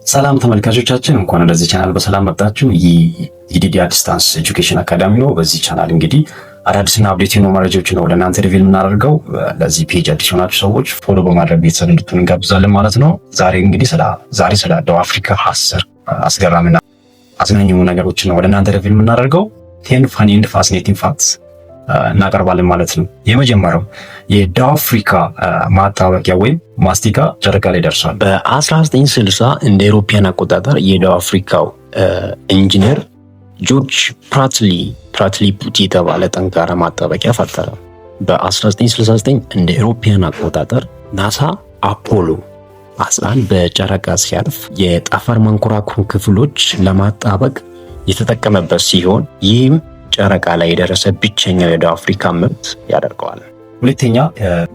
ሰላም ተመልካቾቻችን እንኳን ወደዚህ ቻናል በሰላም መጣችሁ። ይህ የዲዲያ ዲስታንስ ኤጁኬሽን አካዳሚ ነው። በዚህ ቻናል እንግዲህ አዳዲስና አፕዴት የሆኑ መረጃዎችን ነው ለእናንተ ሪቪል የምናደርገው። ለዚህ ፔጅ አዲስ የሆናችሁ ሰዎች ፎሎ በማድረግ ቤተሰብ እንድትሆኑ እንጋብዛለን ማለት ነው። ዛሬ እንግዲህ ስለ ደቡብ አፍሪካ 10 አስገራሚና አዝናኝ የሆኑ ነገሮችን ነው ወደ እናንተ ሪቪል የምናደርገው። 10 ፋኒ ኤንድ ፋሲኔቲንግ ፋክትስ እናቀርባለን ማለት ነው። የመጀመሪያው የደቡብ አፍሪካ ማታወቂያ ወይም ማስቲካ ጨረቃ ላይ ደርሷል። በ1960 እንደ አውሮፓውያን አቆጣጠር የደቡብ አፍሪካው ኢንጂነር ጆርጅ ፕራትሊ ፑቲ የተባለ ጠንካራ ማጣበቂያ ፈጠረ። በ1969 እንደ አውሮፓውያን አቆጣጠር ናሳ አፖሎ 11 በጨረቃ ሲያርፍ የጠፈር መንኮራኩር ክፍሎች ለማጣበቅ የተጠቀመበት ሲሆን ይህም ጨረቃ ላይ የደረሰ ብቸኛው የደቡብ አፍሪካ ምርት ያደርገዋል። ሁለተኛ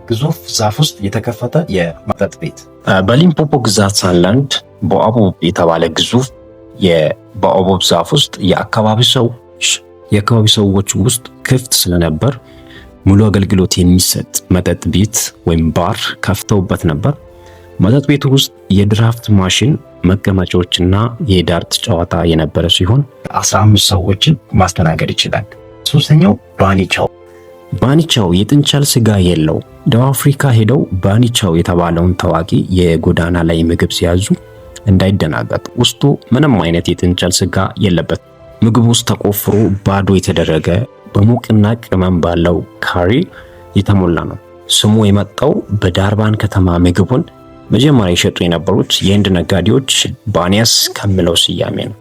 ግዙፍ ዛፍ ውስጥ የተከፈተ የመጠጥ ቤት። በሊምፖፖ ግዛት ሳንላንድ ቦአቦብ የተባለ ግዙፍ የቦአቦብ ዛፍ ውስጥ የአካባቢ ሰዎች ውስጥ ክፍት ስለነበር ሙሉ አገልግሎት የሚሰጥ መጠጥ ቤት ወይም ባር ከፍተውበት ነበር። መጠጥ ቤቱ ውስጥ የድራፍት ማሽን፣ መቀመጫዎችና የዳርት ጨዋታ የነበረ ሲሆን 15 ሰዎችን ማስተናገድ ይችላል። ሶስተኛው ባኒቻው የጥንቸል ስጋ የለው። ደቡብ አፍሪካ ሄደው ባኒቻው የተባለውን ታዋቂ የጎዳና ላይ ምግብ ሲያዙ እንዳይደናገጡ፣ ውስጡ ምንም አይነት የጥንቸል ስጋ የለበት። ምግብ ውስጥ ተቆፍሮ ባዶ የተደረገ በሙቅና ቅመም ባለው ካሪ የተሞላ ነው። ስሙ የመጣው በዳርባን ከተማ ምግቡን መጀመሪያ የሸጡ የነበሩት የህንድ ነጋዴዎች ባኒያስ ከሚለው ስያሜ ነው።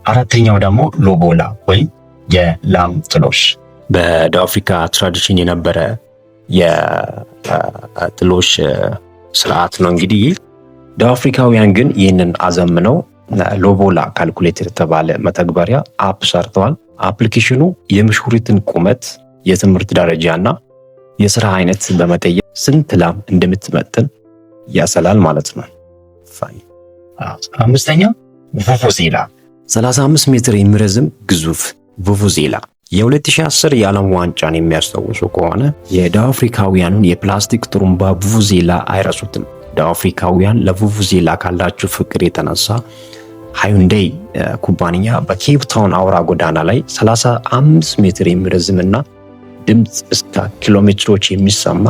አራተኛው ደግሞ ሎቦላ ወይም የላም ጥሎሽ በደቡብ አፍሪካ ትራዲሽን የነበረ የጥሎሽ ስርዓት ነው። እንግዲህ ደቡብ አፍሪካውያን ግን ይህንን አዘምነው ሎቦላ ካልኩሌተር የተባለ መተግበሪያ አፕ ሰርተዋል። አፕሊኬሽኑ የሙሽሪትን ቁመት፣ የትምህርት ደረጃና የስራ አይነት በመጠየቅ ስንት ላም እንደምትመጥን ያሰላል ማለት ነው። አምስተኛ ቮቮዜላ 35 ሜትር የሚረዝም ግዙፍ ቮቮዜላ። የ2010 የዓለም ዋንጫን የሚያስታውሱ ከሆነ የደቡብ አፍሪካውያኑን የፕላስቲክ ጥሩምባ ቮቮዜላ አይረሱትም። ደቡብ አፍሪካውያን ለቮቮዜላ ካላቸው ፍቅር የተነሳ ሃዩንዳይ ኩባንያ በኬፕ ታውን አውራ ጎዳና ላይ 35 ሜትር የሚረዝምና ድምፅ እስከ ኪሎሜትሮች የሚሰማ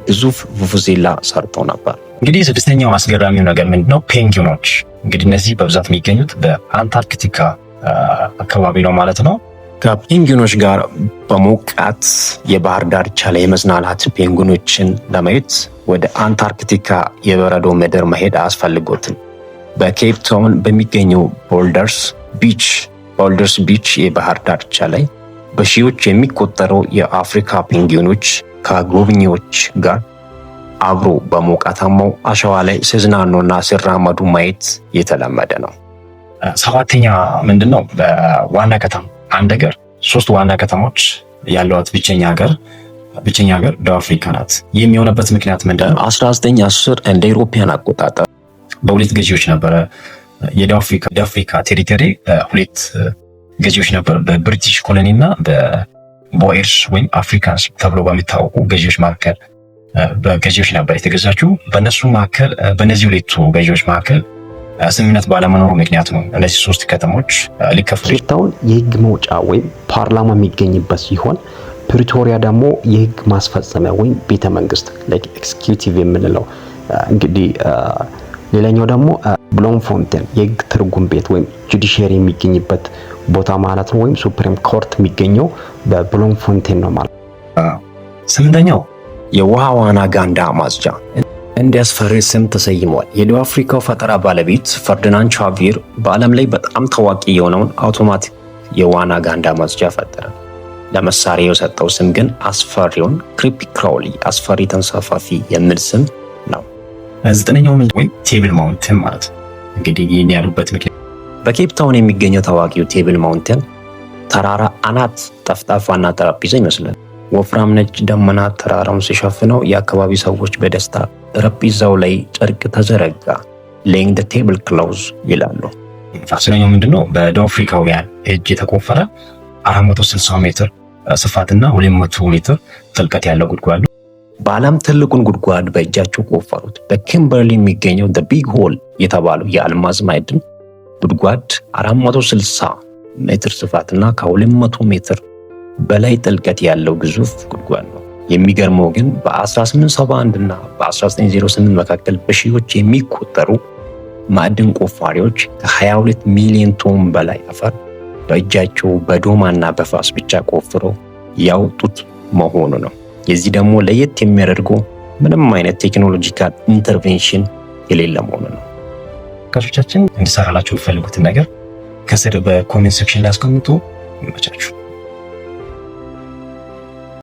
ግዙፍ ቮቮዜላ ሰርተው ነበር። እንግዲህ ስድስተኛው አስገራሚው ነገር ምንድነው? ፔንግዊኖች። እንግዲህ እነዚህ በብዛት የሚገኙት በአንታርክቲካ አካባቢ ነው ማለት ነው። ከፔንግዊኖች ጋር በሞቃት የባህር ዳርቻ ላይ የመዝናናት ፔንግዊኖችን ለማየት ወደ አንታርክቲካ የበረዶ ምድር መሄድ አያስፈልጎትም። በኬፕ ታውን በሚገኘው ቦልደርስ ቢች የባህር ዳርቻ ላይ በሺዎች የሚቆጠሩ የአፍሪካ ፔንግዊኖች ከጎብኚዎች ጋር አብሮ በሞቃታማው አሸዋ ላይ ሲዝናኑና ሲራመዱ ማየት የተለመደ ነው። ሰባተኛ ምንድነው? በዋና ከተማ አንድ ሀገር 3 ዋና ከተሞች ያሏት ብቸኛ ሀገር ደቡብ አፍሪካ ናት። ይህም የሆነበት ምክንያት ምንድነው? 1910 እንደ አውሮፓውያን አቆጣጠር በሁለት ገዢዎች ነበረ የደቡብ አፍሪካ ቴሪቶሪ ሁለት ገዢዎች ነበሩ። በብሪቲሽ ኮሎኒ እና በቦኤርስ ወይም አፍሪካንስ ተብሎ በሚታወቁ ገዢዎች መካከል በገዢዎች ነበር የተገዛችው። በእነዚህ ሁለቱ ገዢዎች መካከል ስምምነት ባለመኖሩ ምክንያት ነው እነዚህ 3 ከተሞች ሊከፈሉ። ኬፕ ታውን የህግ መውጫ ወይም ፓርላማ የሚገኝበት ሲሆን ፕሪቶሪያ ደግሞ የህግ ማስፈጸሚያ ወይም ቤተ መንግስት ኤክስኪዩቲቭ የምንለው እንግዲህ። ሌላኛው ደግሞ ብሎምፎንቴን የህግ ትርጉም ቤት ወይም ጁዲሺየሪ የሚገኝበት ቦታ ማለት ነው። ወይም ሱፕሪም ኮርት የሚገኘው በብሎምፎንቴን ነው ማለት። ስምንተኛው የውሃ ዋና ጋንዳ ማጽጃ እንዲያስፈሪ ስም ተሰይሟል። የደቡብ አፍሪካው ፈጠራ ባለቤት ፈርዲናንድ ቻቪር በዓለም ላይ በጣም ታዋቂ የሆነውን አውቶማቲክ የዋና ጋንዳ ማጽጃ ፈጠረ። ለመሳሪያው የሰጠው ስም ግን አስፈሪውን ክሪፒ ክራውሊ አስፈሪ ተንሳፋፊ የሚል ስም ነው። ዘጠነኛው ወይም ቴብል ማውንቴን ማለት እንግዲህ ይህን ያሉበት ምክንያት በኬፕ ታውን የሚገኘው ታዋቂው ቴብል ማውንቴን ተራራ አናት ጠፍጣፋና ጠረጴዛ ይመስላል። ወፍራም ነጭ ደመና ተራራውን ሲሸፍነው የአካባቢ ሰዎች በደስታ ጠረጴዛው ላይ ጨርቅ ተዘረጋ ሌይንግ ዘ ቴብል ክሎዝ ይላሉ። አስረኛው ምንድነው? በደቡብ አፍሪካውያን እጅ የተቆፈረ 460 ሜትር ስፋትና 200 ሊትር ጥልቀት ያለው ጉድጓድ ነው። በዓለም ትልቁን ጉድጓድ በእጃቸው ቆፈሩት። በኪምበርሊ የሚገኘው the big hole የተባለው የአልማዝ ማዕድን ጉድጓድ 460 ሜትር ስፋትና ከ200 ሜትር በላይ ጥልቀት ያለው ግዙፍ ጉድጓድ ነው። የሚገርመው ግን በ1871 እና በ1908 መካከል በሺዎች የሚቆጠሩ ማዕድን ቆፋሪዎች ከ22 ሚሊዮን ቶን በላይ አፈር በእጃቸው በዶማና በፋስ ብቻ ቆፍረው ያወጡት መሆኑ ነው። የዚህ ደግሞ ለየት የሚያደርገው ምንም አይነት ቴክኖሎጂካል ኢንተርቬንሽን የሌለ መሆኑ ነው። ተመልካቾቻችን እንድሰራላችሁ የምትፈልጉትን ነገር ከስር በኮሜንት ሴክሽን ላይ አስቀምጡ። ይመቻችሁ።